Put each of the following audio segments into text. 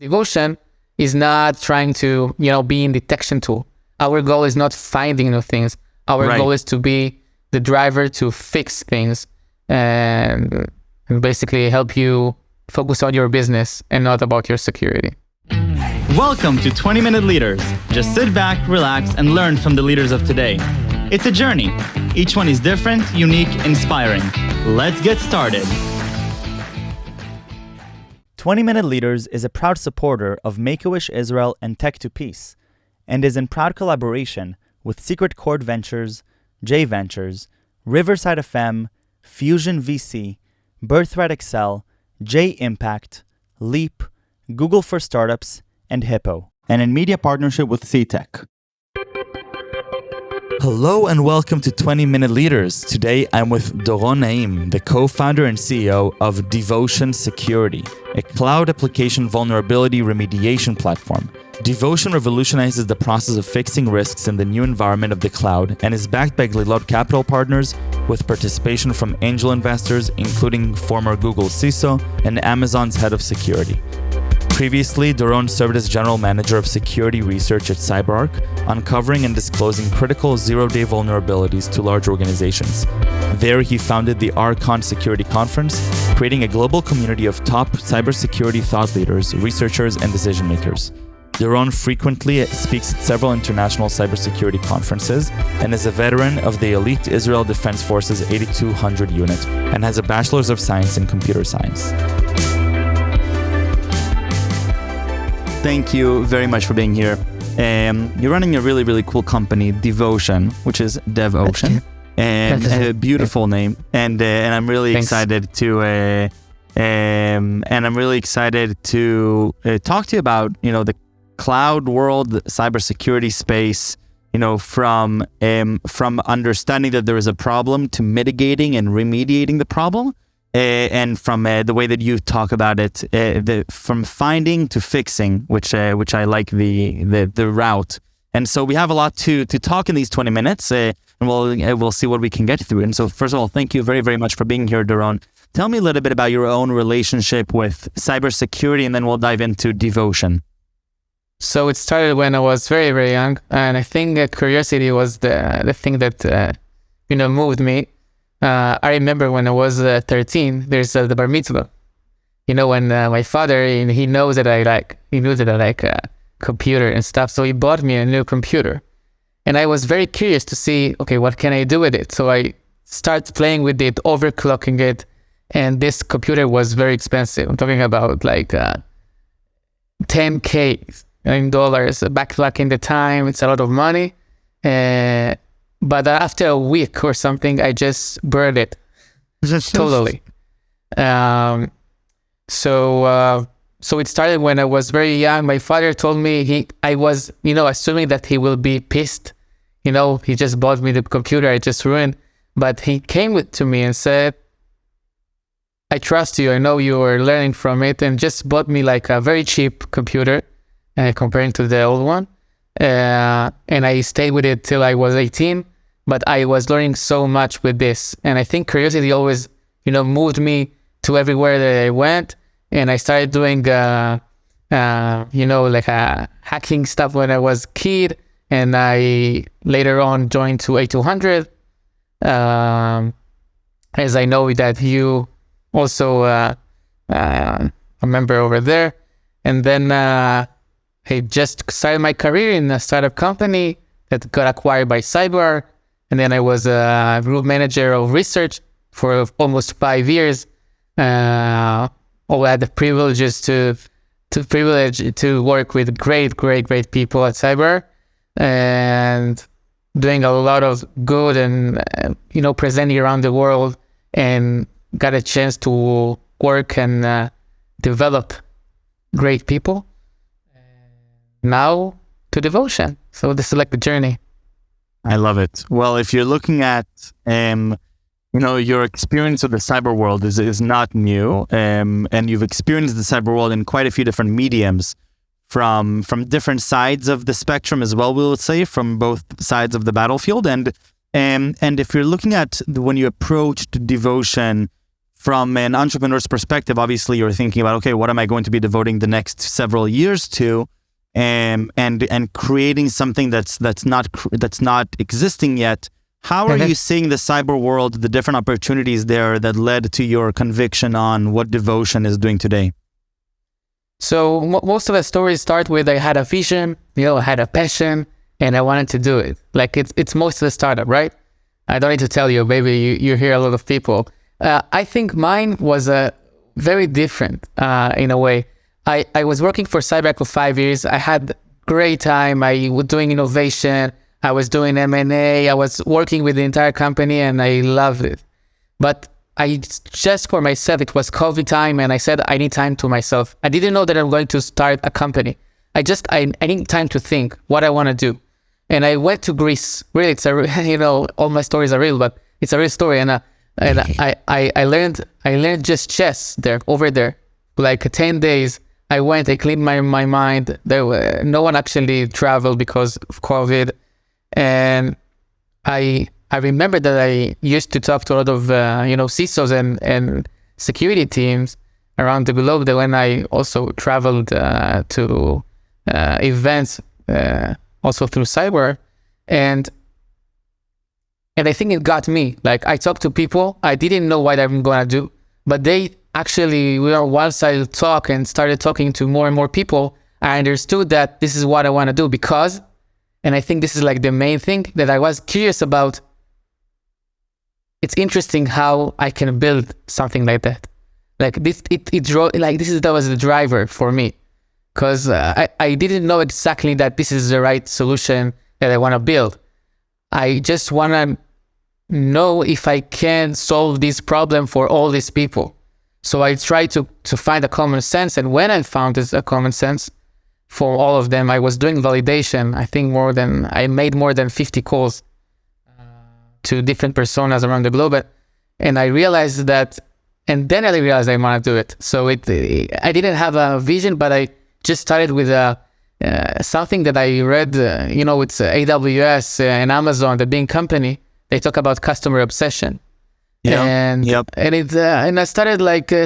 DevOcean is not trying to, be in detection tool. Our goal is not finding new things. Our goal is to be the driver to fix things and basically help you focus on your business and not about your security. Welcome to 20-Minute Leaders. Just sit back, relax, and learn from the leaders of today. It's a journey. Each one is different, unique, inspiring. Let's get started. 20-Minute Leaders is a proud supporter of Make-A-Wish Israel and Tech to Peace, and is in proud collaboration with Secret Chord Ventures, J Ventures, Riverside FM, Fusion VC, Birthright Excel, J Impact, Leap, Google for Startups, and Hippo, and in media partnership with CTech. Hello and welcome to 20-Minute Leaders. Today I'm with Doron Naim, the co-founder and CEO of DevOcean Security, a cloud application vulnerability remediation platform. DevOcean revolutionizes the process of fixing risks in the new environment of the cloud and is backed by Glilot Capital Partners with participation from angel investors, including former Google CISO and Amazon's head of security. Previously, Doron served as general manager of security research at CyberArk, uncovering and disclosing critical zero-day vulnerabilities to large organizations. There, he founded the Archon Security Conference, creating a global community of top cybersecurity thought leaders, researchers, and decision-makers. Doron frequently speaks at several international cybersecurity conferences and is a veteran of the elite Israel Defense Forces 8200 unit and has a Bachelor's of Science in Computer Science. Thank you very much for being here. You're running a really, really cool company, DevOcean, which is DevOcean, and a beautiful name. And I'm really excited to talk to you about the cloud world, the cybersecurity space. From understanding that there is a problem to mitigating and remediating the problem. And from the way that you talk about it, from finding to fixing, which I like the route. And so we have a lot to talk in these 20 minutes, and we'll see what we can get through. And so first of all, thank you very, very much for being here, Doron. Tell me a little bit about your own relationship with cybersecurity, and then we'll dive into DevOcean. So it started when I was very, very young, and I think curiosity was the thing that moved me. I remember when I was 13, there's the bar mitzvah. When my father, he knew that I like computer and stuff, so he bought me a new computer. And I was very curious to see, okay, what can I do with it? So I started playing with it, overclocking it, and this computer was very expensive. I'm talking about $10K in dollars. Back in the time, it's a lot of money. But after a week or something, I just burned it totally. So it started when I was very young. My father told me I was, assuming that he will be pissed. He just bought me the computer I just ruined. But he came to me and said, I trust you. I know you are learning from it, and just bought me a very cheap computer comparing to the old one. And I stayed with it till I was 18. But I was learning so much with this. And I think curiosity always, moved me to everywhere that I went. And I started doing, hacking stuff when I was a kid. And I later on joined to A200. As I know that you also a member over there. And then I just started my career in a startup company that got acquired by CyberArk. And then I was a group manager of research for almost 5 years. I had the privileges to work with great people at CyberArk and doing a lot of good and presenting around the world, and got a chance to work and develop great people. Now to DevOcean. So this is the journey. I love it. Well, if you're looking at, your experience with the cyber world is not new, and you've experienced the cyber world in quite a few different mediums, from different sides of the spectrum as well. We would say from both sides of the battlefield, and if you're looking at when you approached DevOcean from an entrepreneur's perspective, obviously you're thinking about, okay, what am I going to be devoting the next several years to, and creating something that's not existing yet. How are you seeing the cyber world, the different opportunities there that led to your conviction on what DevOcean is doing today? So most of the stories start with I had a vision, I had a passion, and I wanted to do it. Like it's most of the startup, right? I don't need to tell you, maybe you hear a lot of people. I think mine was very different in a way. I was working for Cyber for 5 years. I had great time. I was doing innovation. I was doing M&A. I was working with the entire company and I loved it. But I just for myself, it was COVID time and I said, I need time to myself. I didn't know that I'm going to start a company. I need time to think what I want to do. And I went to Greece. Really, it's all my stories are real, but it's a real story. And I learned just chess over there, like 10 days. I went, I cleaned my mind. No one actually traveled because of COVID. And I remember that I used to talk to a lot of, CISOs and security teams around the globe. That when I also traveled to events, also through cyber, and I think it got me. Like I talked to people, I didn't know what I'm gonna do, but once I talk and started talking to more and more people, I understood that this is what I want to do because, and I think this is like the main thing that I was curious about. It's interesting how I can build something like that. Like this, that was the driver for me. Because I didn't know exactly that this is the right solution that I want to build. I just want to know if I can solve this problem for all these people. So I tried to find a common sense. And when I found a common sense for all of them, I was doing validation. I think I made more than 50 calls to different personas around the globe. And I realized that, and then I realized I want to do it. So I didn't have a vision, but I just started with something that I read, it's AWS and Amazon, the big company. They talk about customer obsession. Yeah. And I started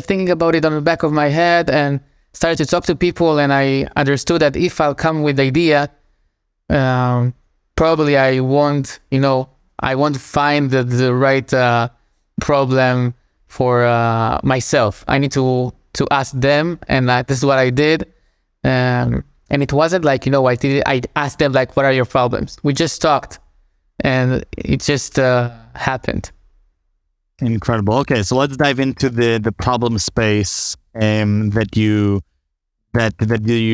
thinking about it on the back of my head and started to talk to people. And I understood that if I'll come with the idea, probably I won't find the right problem for myself. I need to ask them, and this is what I did. And it wasn't I asked them what are your problems? We just talked and it just happened. Incredible. Okay, so let's dive into the problem space that you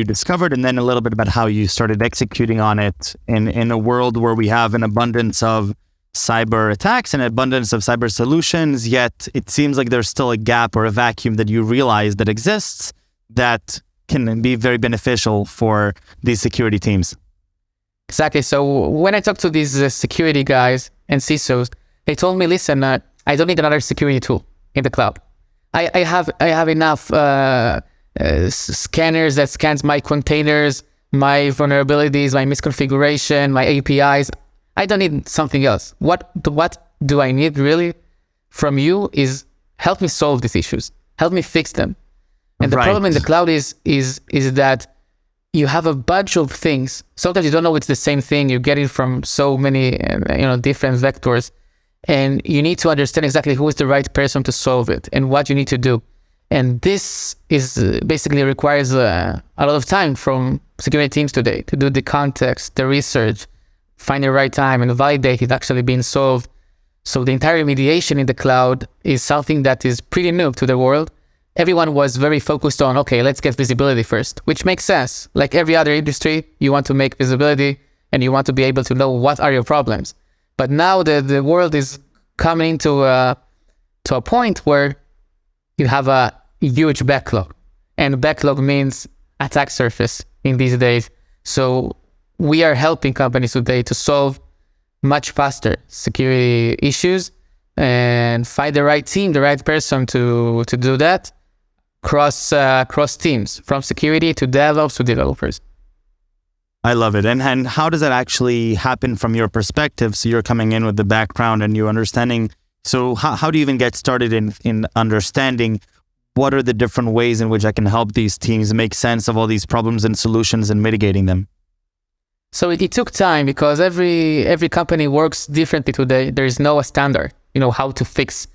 discovered, and then a little bit about how you started executing on it in a world where we have an abundance of cyber attacks and an abundance of cyber solutions, yet it seems like there's still a gap or a vacuum that you realize that exists that can be very beneficial for these security teams. Exactly. So when I talked to these security guys and CISOs, they told me, listen, I don't need another security tool in the cloud. I have enough scanners that scans my containers, my vulnerabilities, my misconfiguration, my APIs. I don't need something else. What do I need really from you is help me solve these issues. Help me fix them. And the problem in the cloud is that you have a bunch of things. Sometimes you don't know it's the same thing. You get it from so many different vectors. And you need to understand exactly who is the right person to solve it and what you need to do. And this is basically requires a lot of time from security teams today to do the context, the research, find the right time and validate it actually being solved. So the entire remediation in the cloud is something that is pretty new to the world. Everyone was very focused on, okay, let's get visibility first, which makes sense. Like every other industry, you want to make visibility and you want to be able to know what are your problems. But now the world is coming to a point where you have a huge backlog. And backlog means attack surface in these days. So we are helping companies today to solve much faster security issues and find the right team, the right person to do that. Cross teams, from security to DevOps to developers. I love it. And how does that actually happen from your perspective? So you're coming in with the background and you understanding So how do you even get started in understanding what are the different ways in which I can help these teams make sense of all these problems and solutions and mitigating them? So it took time because every company works differently today. There is no standard, how to fix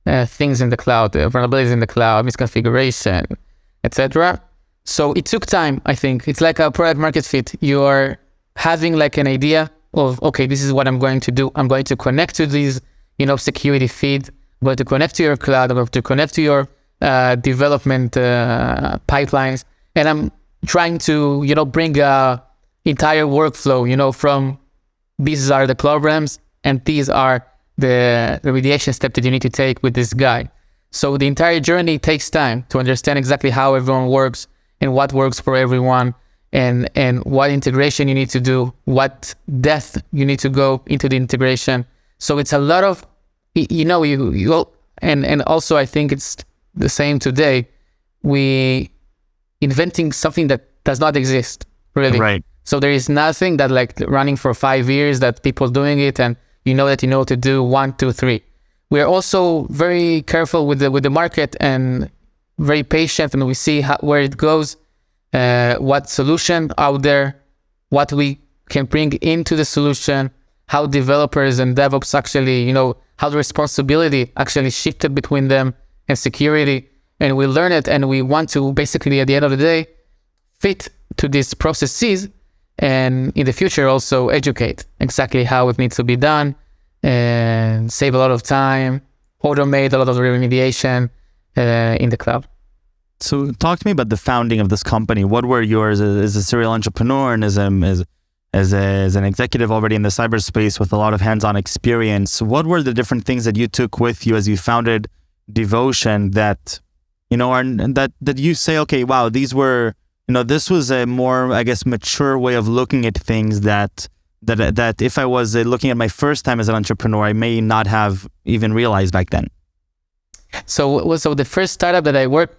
things in the cloud, vulnerabilities in the cloud, misconfiguration, etc. So it took time, I think. It's like a product market fit. You are having like an idea of, okay, this is what I'm going to do. I'm going to connect to these, security feed. I'm going to connect to your cloud. I'm going to connect to your development pipelines. And I'm trying to, bring a entire workflow, from these are the programs and these are the remediation step that you need to take with this guy. So the entire journey takes time to understand exactly how everyone works and what works for everyone, and what integration you need to do, what depth you need to go into the integration. So it's a lot of, and also I think it's the same today. We inventing something that does not exist, really. Right. So there is nothing that like running for 5 years that people doing it and that you know to do 1, 2, 3. We are also very careful with the market and very patient, and we see where it goes, what solution out there, what we can bring into the solution, how developers and DevOps actually, how the responsibility actually shifted between them and security. And we learn it, and we want to basically, at the end of the day, fit to these processes, and in the future also educate exactly how it needs to be done and save a lot of time, automate a lot of the remediation in the cloud. So talk to me about the founding of this company. What were yours as a serial entrepreneur and as an executive already in the cyberspace with a lot of hands-on experience? What were the different things that you took with you as you founded DevOcean that, that you say, okay, wow, these were, this was a more, I guess, mature way of looking at things that if I was looking at my first time as an entrepreneur, I may not have even realized back then. So the first startup that I worked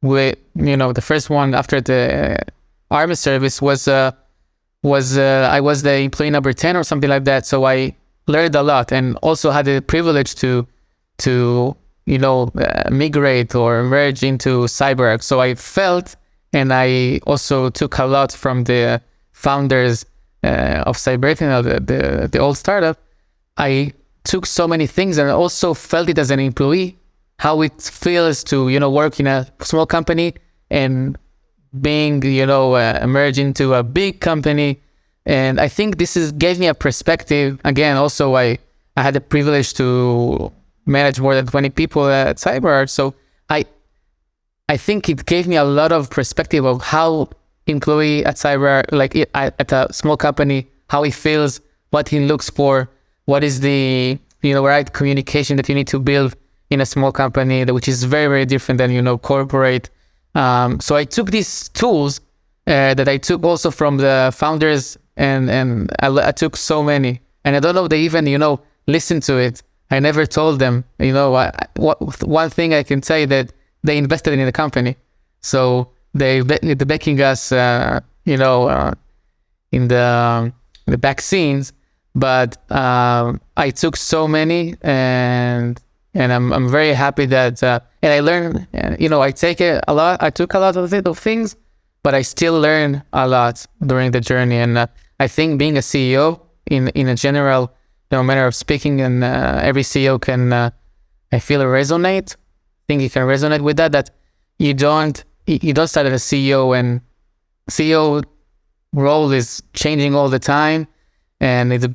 with, the first one after the army service was I was the employee number 10 or something like that. So I learned a lot and also had the privilege to migrate or merge into CyberArk. So I felt, and I also took a lot from the founders of CyberArk, the old startup. I took so many things and I also felt it as an employee, how it feels to, work in a small company and being, emerge into a big company. And I think gave me a perspective. Again, also I had the privilege to manage more than 20 people at CyberArk. So I think it gave me a lot of perspective of how employee at CyberArk, at a small company, how he feels, what he looks for, what is the, right communication that you need to build in a small company, which is very, very different than, corporate. So I took these tools that I took also from the founders, and I took so many. And I don't know if they even, listen to it. I never told them, one thing I can say that they invested in the company. So they're backing us, in the back scenes. But I took so many, and I'm very happy that, and I learned, I take it a lot. I took a lot of things, but I still learn a lot during the journey. And I think being a CEO in a general, manner of speaking, and every CEO can, I feel, resonate. I think you can resonate with that you don't start as a CEO, and CEO role is changing all the time. And it's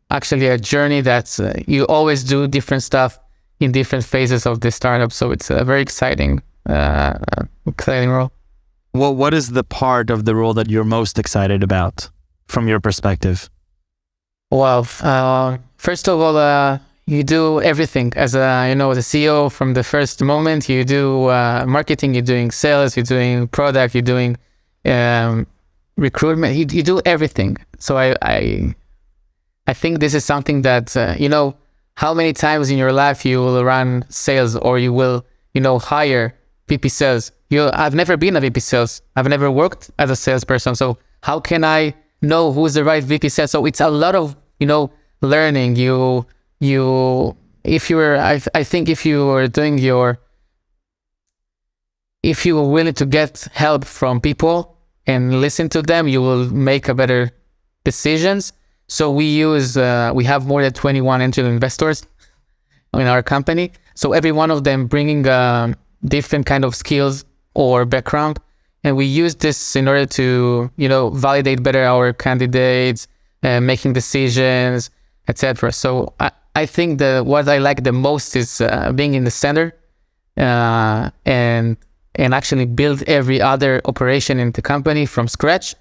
actually a journey that you always do different stuff in different phases of the startup. So it's a very exciting role. Well, what is the part of the role that you're most excited about from your perspective? Well, first of all, you do everything as a CEO from the first moment. You do marketing, you're doing sales, you're doing product, you're doing recruitment. You do everything. So I think this is something that how many times in your life you will run sales, or you will hire VP sales. I've never been a VP sales. I've never worked as a salesperson. So how can I know who's the right VP sales? So it's a lot of learning. You I think if you were willing to get help from people and listen to them, you will make a better decisions. So we have more than 21 angel investors in our company. So every one of them bringing different kind of skills or background. And we use this in order to, validate better our candidates, making decisions, etc. So I think what I like the most is being in the center and actually build every other operation in the company from scratch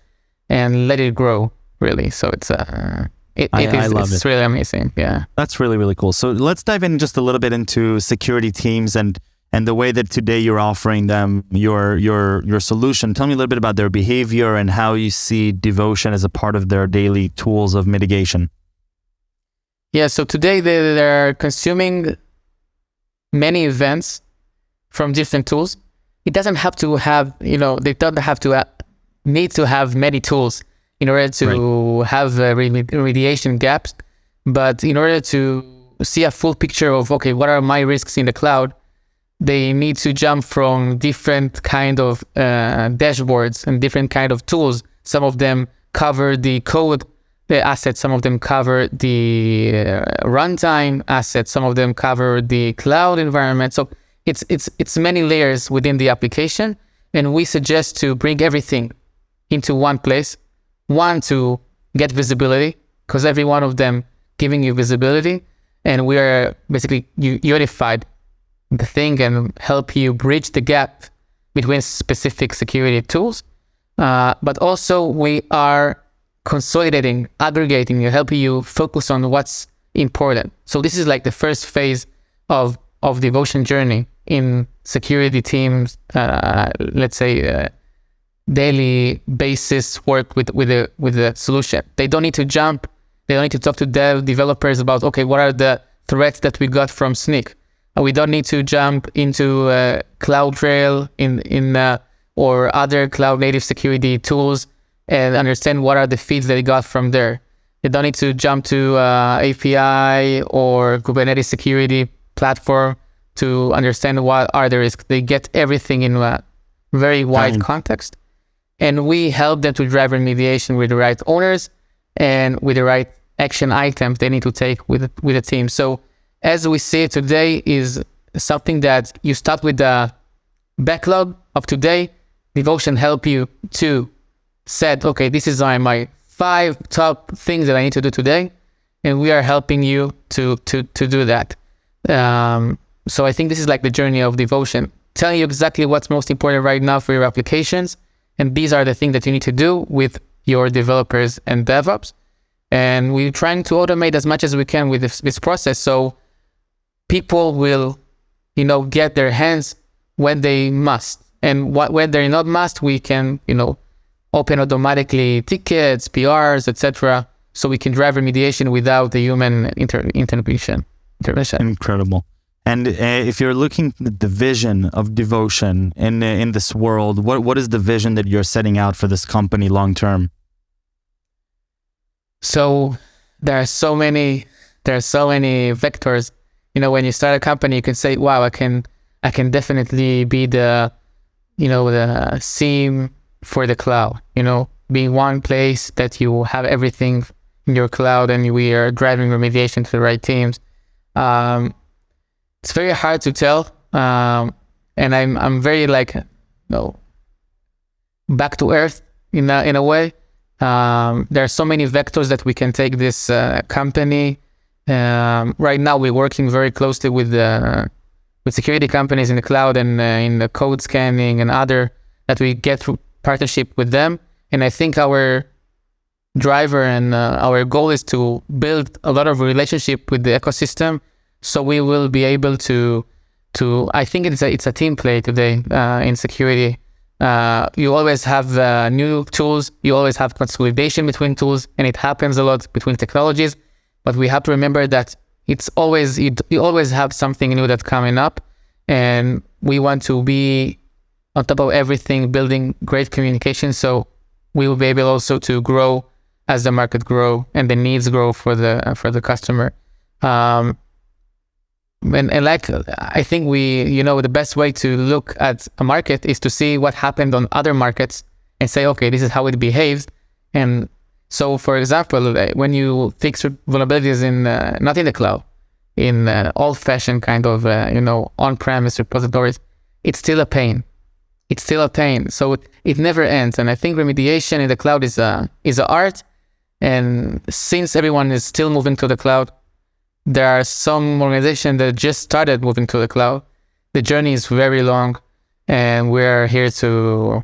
and let it grow, really. So it's it's really amazing. Yeah. That's really, really cool. So let's dive in just a little bit into security teams and the way that today you're offering them your solution. Tell me a little bit about their behavior and how you see DevOcean as a part of their daily tools of mitigation. Yeah, so today they're consuming many events from different tools. It doesn't have to have, they don't have to need to have many tools in order to have remediation gaps. But in order to see a full picture of, okay, what are my risks in the cloud, they need to jump from different kind of dashboards and different kind of tools. Some of them cover the code assets, some of them cover the runtime assets, some of them cover the cloud environment. So it's many layers within the application, and we suggest to bring everything into one place. One, to get visibility, because every one of them giving you visibility, and we are basically unified the thing and help you bridge the gap between specific security tools. But also we are consolidating, aggregating, helping you focus on what's important. So this is like the first phase of DevOcean journey in security teams, let's say daily basis work with the solution. They don't need to jump. They don't need to talk to developers about, okay, what are the threats that we got from Snyk? We don't need to jump into CloudTrail or other cloud native security tools and understand what are the feeds that they got from there. They don't need to jump to API or Kubernetes security platform to understand what are the risks. They get everything in a very wide context. And we help them to drive remediation with the right owners and with the right action items they need to take with the team. So as we see it today is something that you start with the backlog of today. DevOcean help you to set, okay, this is my 5 top things that I need to do today. And we are helping you to do that. So I think this is like the journey of DevOcean, telling you exactly what's most important right now for your applications. And these are the things that you need to do with your developers and DevOps. And we're trying to automate as much as we can with this process. So people will, get their hands when they must. And when they're not must, we can, open automatically tickets, PRs, etc. So we can drive remediation without the human intervention. Incredible. And if you're looking at the vision of DevOcean in this world, what is the vision that you're setting out for this company long term? So there are so many vectors. When you start a company, you can say, wow, I can definitely be the SIEM for the cloud, being one place that you have everything in your cloud and we are driving remediation to the right teams. It's very hard to tell. And I'm very back to earth in a way. There are so many vectors that we can take this company. Right now, we're working very closely with security companies in the cloud and in the code scanning and other that we get through partnership with them. And I think our driver and our goal is to build a lot of relationship with the ecosystem. So we will be able to I think it's a team play today in security. You always have new tools. You always have consolidation between tools, and it happens a lot between technologies. But we have to remember that it's always you always have something new that's coming up, and we want to be on top of everything, building great communication. So we will be able also to grow as the market grow and the needs grow for the customer. And like, I think the best way to look at a market is to see what happened on other markets and say, okay, this is how it behaves. And so, for example, when you fix vulnerabilities in, not in the cloud, in old-fashioned kind of, on-premise repositories, it's still a pain. It's still a pain. So it never ends. And I think remediation in the cloud is a art. And since everyone is still moving to the cloud, there are some organizations that just started moving to the cloud. The journey is very long, and we're here to,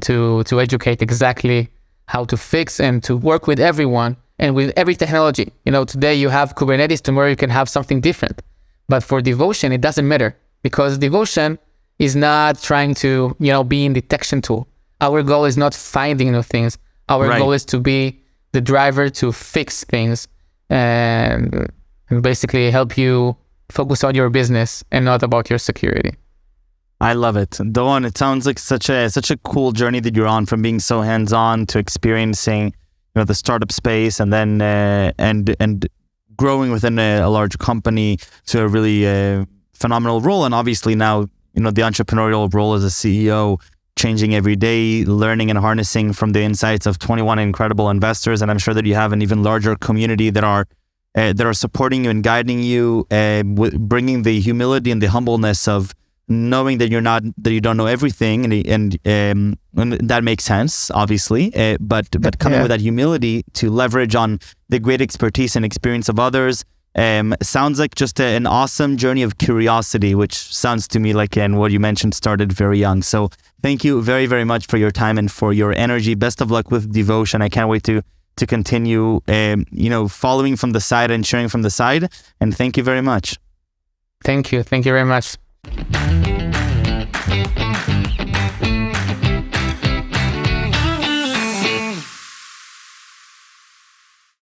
to educate exactly how to fix and to work with everyone and with every technology. Today you have Kubernetes, tomorrow you can have something different. But for DevOcean, it doesn't matter, because DevOcean is not trying to, be in detection tool. Our goal is not finding new things. Our goal is to be the driver to fix things and basically help you focus on your business and not about your security. I love it. Doron, it sounds like such a cool journey that you're on, from being so hands-on to experiencing, the startup space, and then and growing within a large company to a really phenomenal role. And obviously now, the entrepreneurial role as a CEO, changing every day, learning and harnessing from the insights of 21 incredible investors. And I'm sure that you have an even larger community that are supporting you and guiding you, bringing the humility and the humbleness of knowing that you don't know everything, and that makes sense, obviously. But coming with that humility to leverage on the great expertise and experience of others. Sounds like just an awesome journey of curiosity, which sounds to me like, and what you mentioned, started very young. So thank you very, very much for your time and for your energy. Best of luck with DevOcean. I can't wait to continue, following from the side and sharing from the side. And thank you very much. Thank you. Thank you very much.